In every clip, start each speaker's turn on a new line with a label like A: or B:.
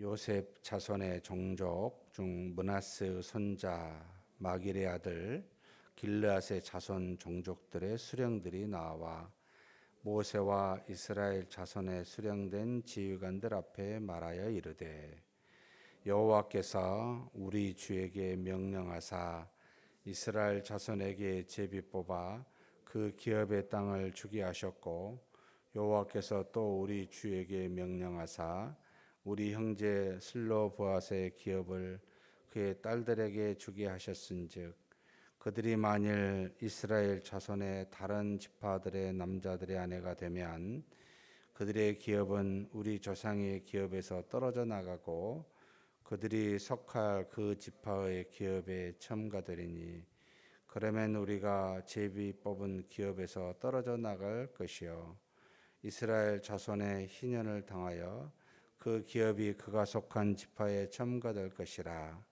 A: 요셉 자손의 종족 중 므낫세 손자 마길의 아들 길르앗의 자손 종족들의 수령들이 나와 모세와 이스라엘 자손의 수령된 지휘관들 앞에 말하여 이르되, 여호와께서 우리 주에게 명령하사 이스라엘 자손에게 제비 뽑아 그 기업의 땅을 주게 하셨고, 여호와께서 또 우리 주에게 명령하사 우리 형제 슬로보앗의 기업을 그의 딸들에게 주게 하셨은즉, 그들이 만일 이스라엘 자손의 다른 지파들의 남자들의 아내가 되면 그들의 기업은 우리 조상의 기업에서 떨어져 나가고 그들이 속할 그 지파의 기업에 첨가되리니, 그러면 우리가 제비 뽑은 기업에서 떨어져 나갈 것이요 이스라엘 자손의 희년을 당하여 그 기업이 그가 속한 지파에 첨가될 것이라.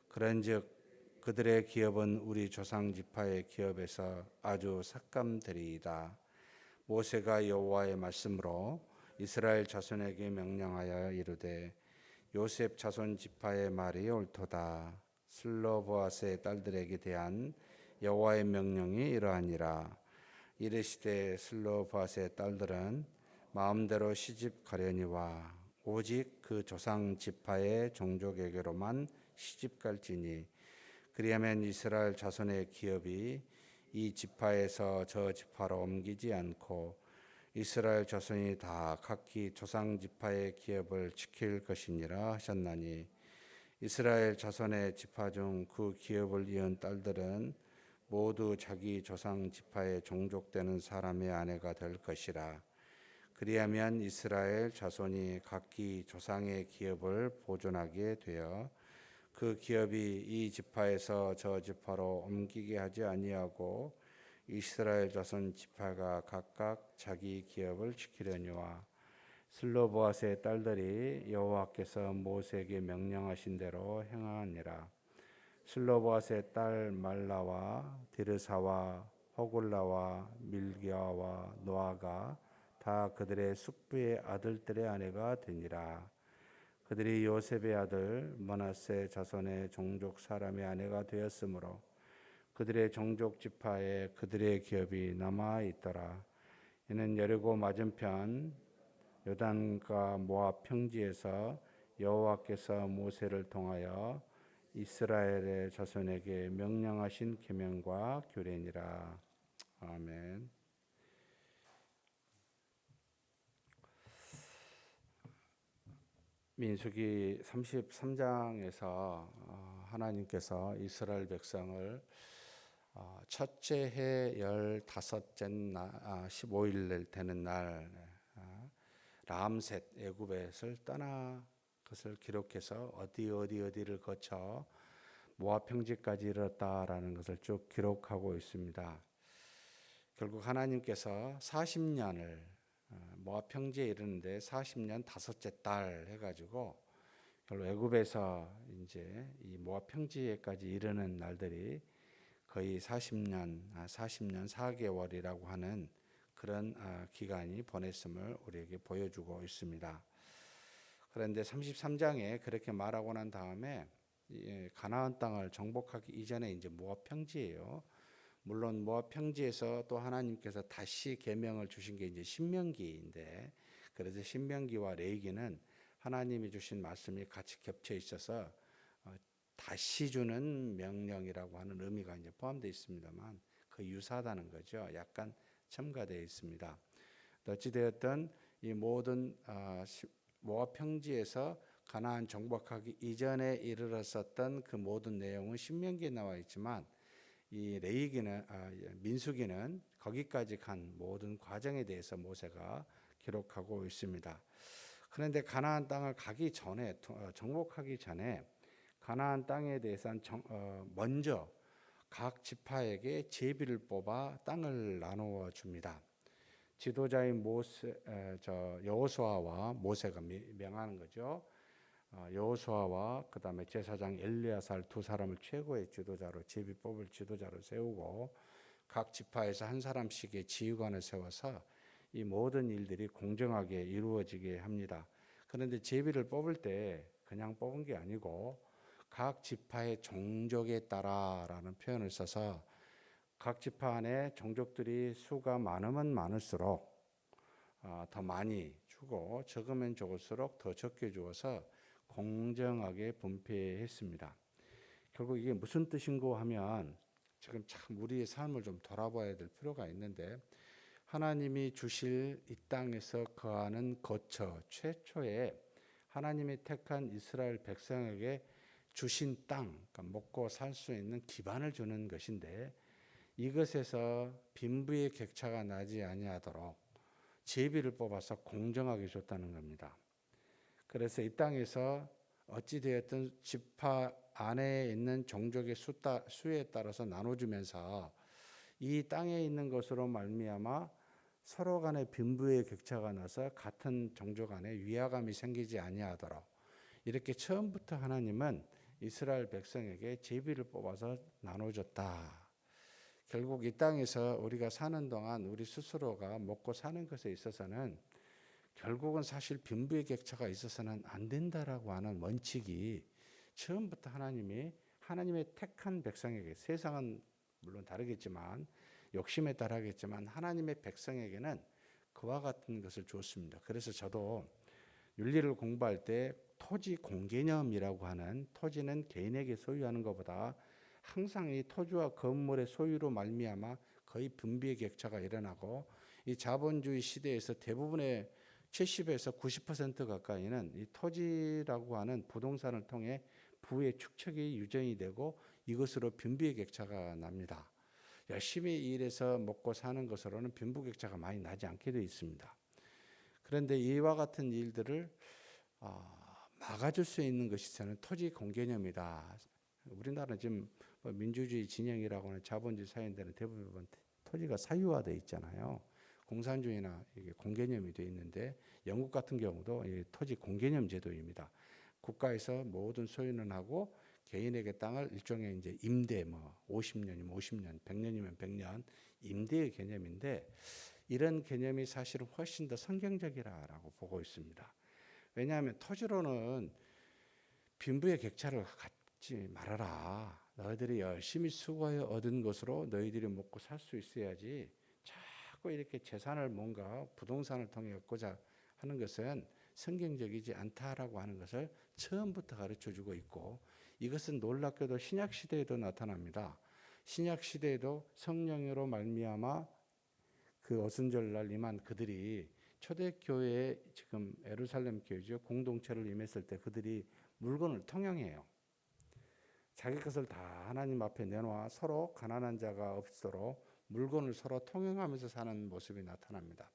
A: 그런즉 그들의 기업은 우리 조상 지파의 기업에서 아주 삭감되리이다. 모세가 여호와의 말씀으로 이스라엘 자손에게 명령하여 이르되, 요셉 자손 지파의 말이 옳도다. 슬로보앗의 딸들에게 대한 여호와의 명령이 이러하니라. 이르시되 슬로보앗의 딸들은 마음대로 시집 가려니와 오직 그 조상 지파의 종족에게로만 시집 갈지니, 그리하면 이스라엘 자손의 기업이 이 지파에서 저 지파로 옮기지 않고 이스라엘 자손이 다 각기 조상 지파의 기업을 지킬 것이니라 하셨나니, 이스라엘 자손의 지파 중 그 기업을 이은 딸들은 모두 자기 조상 지파에 종족되는 사람의 아내가 될 것이라. 그리하면 이스라엘 자손이 각기 조상의 기업을 보존하게 되어 그 기업이 이 지파에서 저 지파로 옮기게 하지 아니하고 이스라엘 자손 지파가 각각 자기 기업을 지키려니와, 슬로보앗의 딸들이 여호와께서 모세에게 명령하신 대로 행하니라. 슬로보앗의 딸 말라와 디르사와 호굴라와 밀기아와 노아가 다 그들의 숙부의 아들들의 아내가 되니라. 그들이 요셉의 아들 므낫세 자손의 종족 사람의 아내가 되었으므로 그들의 종족 지파에 그들의 기업이 남아 있더라. 이는 여리고 맞은편 요단과 모압 평지에서 여호와께서 모세를 통하여 이스라엘의 자손에게 명령하신 계명과 규례니라. 아멘. 민수기 33장에서 하나님께서 이스라엘 백성을 첫째 해 15째 날 15일 되는 날 람셋 애굽에서 떠나 것을 기록해서 어디를 거쳐 모압 평지까지 이르렀다라는 것을 쭉 기록하고 있습니다. 결국 하나님께서 40년을 모압 평지에 이르는데 40년 다섯째 달 해가지고 결국 애굽에서 이제 이 모압 평지에까지 이르는 날들이 거의 40년 4개월이라고 하는 그런 기간이 보냈음을 우리에게 보여주고 있습니다. 그런데 33장에 그렇게 말하고 난 다음에 가나안 땅을 정복하기 이전에 이제 모압 평지예요. 물론 모압 평지에서 또 하나님께서 다시 계명을 주신 게 이제 신명기인데, 그래서 신명기와 레위기는 하나님이 주신 말씀이 같이 겹쳐 있어서 다시 주는 명령이라고 하는 의미가 이제 포함되어 있습니다만 그 유사하다는 거죠. 약간 첨가되어 있습니다. 어찌되었든 이 모든 모압 평지에서 가나안 정복하기 이전에 이르렀었던 그 모든 내용은 신명기에 나와 있지만 이 레위기는 민수기는 거기까지 간 모든 과정에 대해서 모세가 기록하고 있습니다. 그런데 가나안 땅을 가기 전에 정복하기 전에 가나안 땅에 대해서는 먼저 각 지파에게 제비를 뽑아 땅을 나누어 줍니다. 지도자인 여호수아와 모세가 명하는 거죠. 여호수아와 그다음에 제사장 엘리야살 두 사람을 최고의 지도자로, 제비 뽑을 지도자로 세우고 각 지파에서 한 사람씩의 지휘관을 세워서 이 모든 일들이 공정하게 이루어지게 합니다. 그런데 제비를 뽑을 때 그냥 뽑은 게 아니고 각 지파의 종족에 따라라는 표현을 써서 각 지파 안에 종족들이 수가 많으면 많을수록 더 많이 주고 적으면 적을수록 더 적게 주어서 공정하게 분배했습니다. 결국 이게 무슨 뜻인고 하면 지금 참 우리의 삶을 좀 돌아봐야 될 필요가 있는데, 하나님이 주실 이 땅에서 거하는 거처, 최초에 하나님이 택한 이스라엘 백성에게 주신 땅, 그러니까 먹고 살 수 있는 기반을 주는 것인데, 이것에서 빈부의 격차가 나지 아니하도록 제비를 뽑아서 공정하게 줬다는 겁니다. 그래서 이 땅에서 어찌되었든 지파 안에 있는 종족의 수에 따라서 나눠주면서 이 땅에 있는 것으로 말미암아 서로 간의 빈부의 격차가 나서 같은 종족 안에 위화감이 생기지 아니하도록 이렇게 처음부터 하나님은 이스라엘 백성에게 제비를 뽑아서 나눠줬다. 결국 이 땅에서 우리가 사는 동안 우리 스스로가 먹고 사는 것에 있어서는 결국은 사실 빈부의 격차가 있어서는 안 된다라고 하는 원칙이 처음부터 하나님의 택한 백성에게, 세상은 물론 다르겠지만 욕심에 따라겠지만 하나님의 백성에게는 그와 같은 것을 주었습니다. 그래서 저도 윤리를 공부할 때 토지 공개념이라고 하는, 토지는 개인에게 소유하는 것보다 항상 이 토지와 건물의 소유로 말미암아 거의 빈부의 격차가 일어나고, 이 자본주의 시대에서 대부분의 70에서 90% 가까이는 이 토지라고 하는 부동산을 통해 부의 축적이 유전이 되고 이것으로 빈부의 격차가 납니다. 열심히 일해서 먹고 사는 것으로는 빈부 격차가 많이 나지 않게 되어 있습니다. 그런데 이와 같은 일들을 막아줄 수 있는 것이 저는 토지 공개념이다. 우리나라는 지금 민주주의 진영이라고 하는 자본주의 사회인들은 대부분 토지가 사유화되어 있잖아요. 공산주의나 이게 공개념이 되어 있는데, 영국 같은 경우도 토지 공개념 제도입니다. 국가에서 모든 소유는 하고 개인에게 땅을 일종의 이제 임대, 50년이면 50년, 100년이면 100년 임대의 개념인데, 이런 개념이 사실은 훨씬 더 성경적이라고 보고 있습니다. 왜냐하면 토지로는 빈부의 격차를 갖지 말아라. 너희들이 열심히 수고하여 얻은 것으로 너희들이 먹고 살 수 있어야지, 자꾸 이렇게 재산을 뭔가 부동산을 통해 얻고자 하는 것은 성경적이지 않다라고 하는 것을 처음부터 가르쳐주고 있고, 이것은 놀랍게도 신약시대에도 나타납니다. 신약시대에도 성령으로 말미암아 그 오순절날 임한 그들이 초대교회에, 지금 예루살렘 교회죠, 공동체를 임했을 때 그들이 물건을 통용해요. 자기 것을 다 하나님 앞에 내놓아 서로 가난한 자가 없도록 물건을 서로 통용하면서 사는 모습이 나타납니다.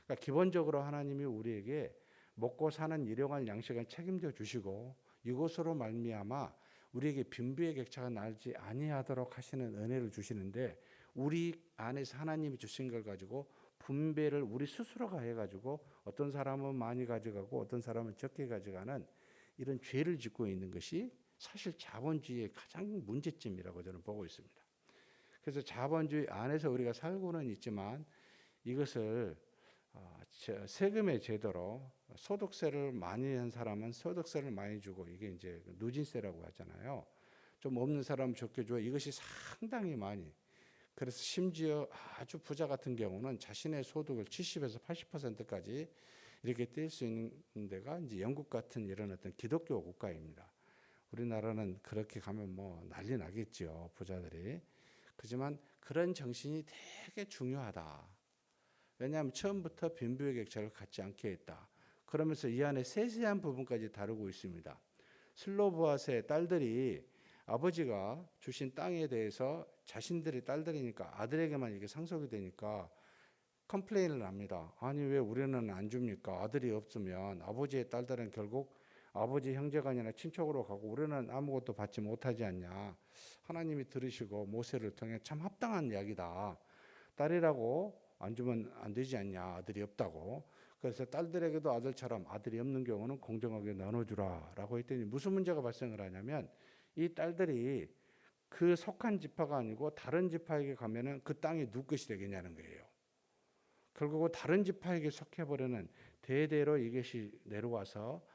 A: 그러니까 기본적으로 하나님이 우리에게 먹고 사는 일용할 양식을 책임져 주시고, 이것으로 말미암아 우리에게 빈부의 격차가 나지 아니하도록 하시는 은혜를 주시는데, 우리 안에서 하나님이 주신 걸 가지고 분배를 우리 스스로가 해가지고 어떤 사람은 많이 가져가고 어떤 사람은 적게 가져가는 이런 죄를 짓고 있는 것이 사실 자본주의의 가장 문제점이라고 저는 보고 있습니다. 그래서 자본주의 안에서 우리가 살고는 있지만 이것을 세금의 제도로, 소득세를 많이 한 사람은 소득세를 많이 주고, 이게 이제 누진세라고 하잖아요. 좀 없는 사람은 적게 줘. 이것이 상당히 많이, 그래서 심지어 아주 부자 같은 경우는 자신의 소득을 70에서 80%까지 이렇게 뗄 수 있는 데가 이제 영국 같은 이런 어떤 기독교 국가입니다. 우리나라는 그렇게 가면 뭐 난리 나겠죠, 부자들이. 그렇지만 그런 정신이 되게 중요하다. 왜냐하면 처음부터 빈부의 격차를 갖지 않게 했다. 그러면서 이 안에 세세한 부분까지 다루고 있습니다. 슬로브아스의 딸들이 아버지가 주신 땅에 대해서 자신들이 딸들이니까 아들에게만 이게 상속이 되니까 컴플레인을 합니다. 아니 왜 우리는 안 줍니까? 아들이 없으면 아버지의 딸들은 결국 아버지 형제간이나 친척으로 가고 우리는 아무것도 받지 못하지 않냐. 하나님이 들으시고 모세를 통해 참 합당한 이야기다. 딸이라고 안 주면 안 되지 않냐, 아들이 없다고. 그래서 딸들에게도 아들처럼 아들이 없는 경우는 공정하게 나눠주라 라고 했더니 무슨 문제가 발생을 하냐면, 이 딸들이 그 속한 지파가 아니고 다른 지파에게 가면은 그 땅이 누구 것이 되겠냐는 거예요. 결국은 다른 지파에게 속해버리는, 대대로 이것이 내려와서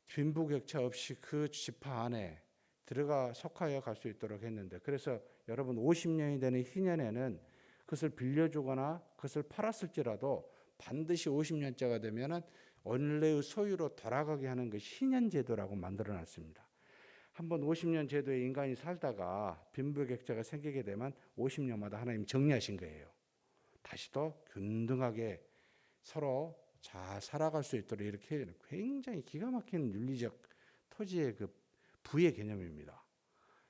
A: 빈부격차 없이 그 지파 안에 들어가 속하여 갈 수 있도록 했는데, 그래서 여러분 50년이 되는 희년에는 그것을 빌려주거나 그것을 팔았을지라도 반드시 50년째가 되면은 원래의 소유로 돌아가게 하는 것이 희년제도라고 만들어놨습니다. 한번 50년 제도에 인간이 살다가 빈부격차가 생기게 되면 50년마다 하나님 정리하신 거예요. 다시 또 균등하게 서로 잘 살아갈 수 있도록 이렇게 굉장히 기가 막힌 윤리적 토지의 그 부의 개념입니다.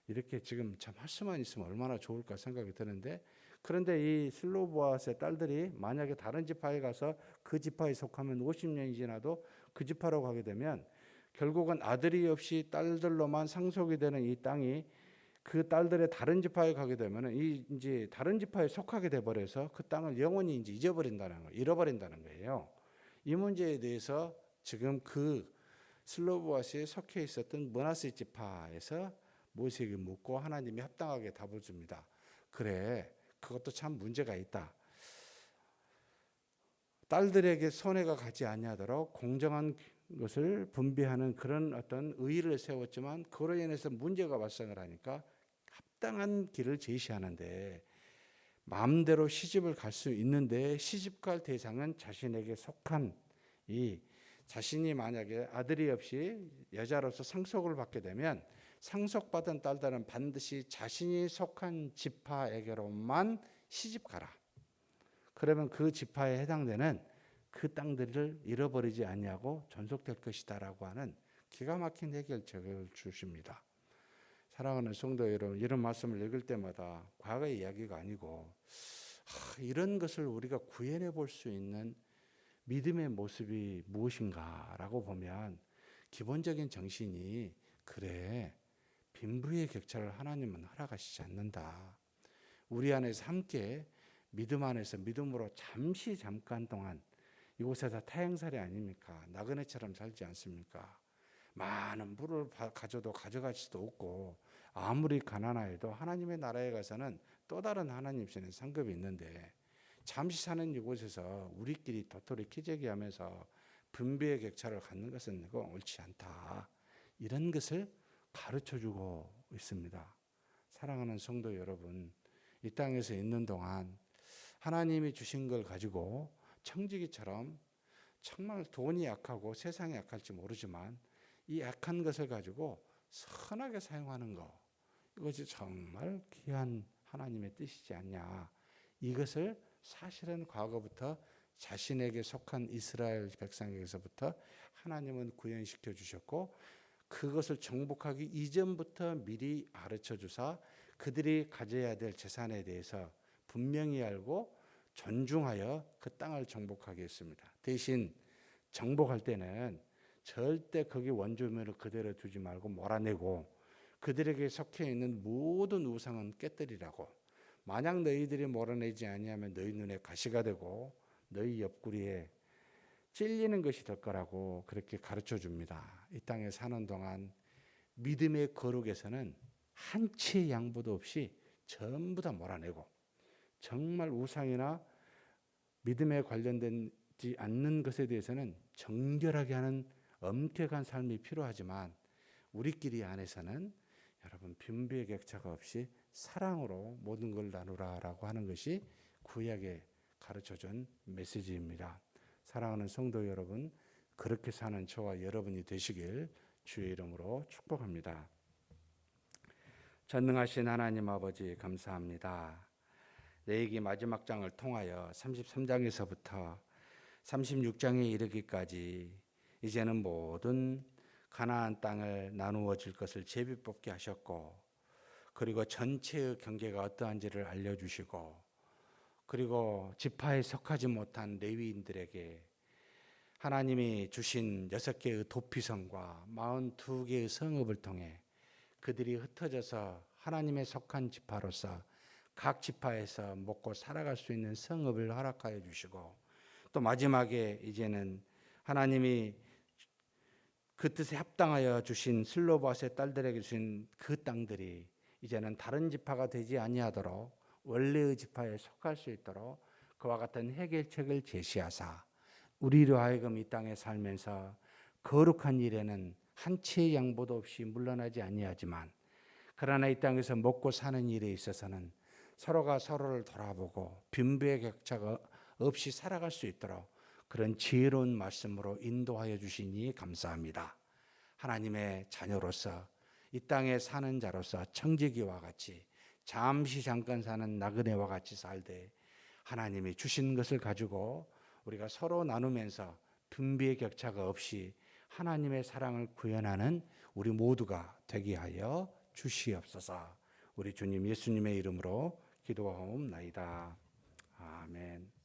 A: 이렇게 지금 참 할 수만 있으면 얼마나 좋을까 생각이 드는데, 그런데 이 슬로보아스의 딸들이 만약에 다른 지파에 가서 그 지파에 속하면 50년이 지나도 그 지파로 가게 되면 결국은 아들이 없이 딸들로만 상속이 되는 이 땅이 그 딸들의 다른 지파에 가게 되면은 이제 다른 지파에 속하게 돼 버려서 그 땅을 영원히 이제 잊어버린다는 거, 잃어버린다는 거예요. 이 문제에 대해서 지금 그 슬로보아스에 속해 있었던 므낫세 지파에서 모세에게 묻고 하나님이 합당하게 답을 줍니다. 그래, 그것도 참 문제가 있다. 딸들에게 손해가 가지 아니하도록 공정한 것을 분배하는 그런 어떤 의의를 세웠지만 그로 인해서 문제가 발생을 하니까 합당한 길을 제시하는데, 마음대로 시집을 갈 수 있는데 시집갈 대상은 자신에게 속한, 이 자신이 만약에 아들이 없이 여자로서 상속을 받게 되면 상속받은 딸들은 반드시 자신이 속한 지파에게로만 시집가라. 그러면 그 지파에 해당되는 그 땅들을 잃어버리지 아니하고 존속될 것이다라고 하는 기가 막힌 해결책을 주십니다. 사랑하는 성도 여러분, 이런 말씀을 읽을 때마다 과거의 이야기가 아니고 이런 것을 우리가 구현해 볼 수 있는 믿음의 모습이 무엇인가라고 보면 기본적인 정신이, 그래, 빈부의 격차를 하나님은 허락하시지 않는다. 우리 안에서 함께 믿음 안에서 믿음으로 잠깐 동안, 이곳에서 타향살이 아닙니까? 나그네처럼 살지 않습니까? 많은 물을 가져도 가져갈 수도 없고 아무리 가난하여도 하나님의 나라에 가서는 또 다른 하나님께는 상급이 있는데, 잠시 사는 이곳에서 우리끼리 도토리 키재기하면서 분배의 격차를 갖는 것은 그건 옳지 않다. 이런 것을 가르쳐주고 있습니다. 사랑하는 성도 여러분, 이 땅에서 있는 동안 하나님이 주신 걸 가지고 청지기처럼 정말 돈이 약하고 세상이 약할지 모르지만 이 약한 것을 가지고 선하게 사용하는 것, 이것이 정말 귀한 하나님의 뜻이지 않냐. 이것을 사실은 과거부터 자신에게 속한 이스라엘 백성에게서부터 하나님은 구현시켜 주셨고, 그것을 정복하기 이전부터 미리 가르쳐 주사 그들이 가져야 될 재산에 대해서 분명히 알고 존중하여 그 땅을 정복하게 했습니다. 대신 정복할 때는 절대 거기 원주민을 그대로 두지 말고 몰아내고 그들에게 속해 있는 모든 우상은 깨뜨리라고. 만약 너희들이 몰아내지 아니하면 너희 눈에 가시가 되고 너희 옆구리에 찔리는 것이 될 거라고 그렇게 가르쳐 줍니다. 이 땅에 사는 동안 믿음의 거룩에서는 한치의 양보도 없이 전부 다 몰아내고, 정말 우상이나 믿음에 관련되지 않는 것에 대해서는 정결하게 하는 엄격한 삶이 필요하지만, 우리끼리 안에서는 여러분 빈부의 격차가 없이 사랑으로 모든 걸 나누라라고 하는 것이 구약에 가르쳐준 메시지입니다. 사랑하는 성도 여러분, 그렇게 사는 저와 여러분이 되시길 주의 이름으로 축복합니다. 전능하신 하나님 아버지, 감사합니다. 레위기 마지막 장을 통하여 33장에서부터 36장에 이르기까지 이제는 모든 가나안 땅을 나누어 줄 것을 제비 뽑게 하셨고, 그리고 전체의 경계가 어떠한지를 알려주시고, 그리고 지파에 속하지 못한 레위인들에게 하나님이 주신 6개의 도피성과 42개의 성읍을 통해 그들이 흩어져서 하나님의 속한 지파로서 각 지파에서 먹고 살아갈 수 있는 성읍을 허락하여 주시고, 또 마지막에 이제는 하나님이 그 뜻에 합당하여 주신 슬로바스의 딸들에게 주신 그 땅들이 이제는 다른 지파가 되지 아니하도록 원래의 지파에 속할 수 있도록 그와 같은 해결책을 제시하사 우리로 하여금 이 땅에 살면서 거룩한 일에는 한 치의 양보도 없이 물러나지 아니하지만, 그러나 이 땅에서 먹고 사는 일에 있어서는 서로가 서로를 돌아보고 빈부의 격차가 없이 살아갈 수 있도록 그런 지혜로운 말씀으로 인도하여 주시니 감사합니다. 하나님의 자녀로서 이 땅에 사는 자로서 청지기와 같이 잠시 잠깐 사는 나그네와 같이 살되 하나님이 주신 것을 가지고 우리가 서로 나누면서 빈비의 격차가 없이 하나님의 사랑을 구현하는 우리 모두가 되게 하여 주시옵소서. 우리 주님 예수님의 이름으로 기도하옵나이다. 아멘.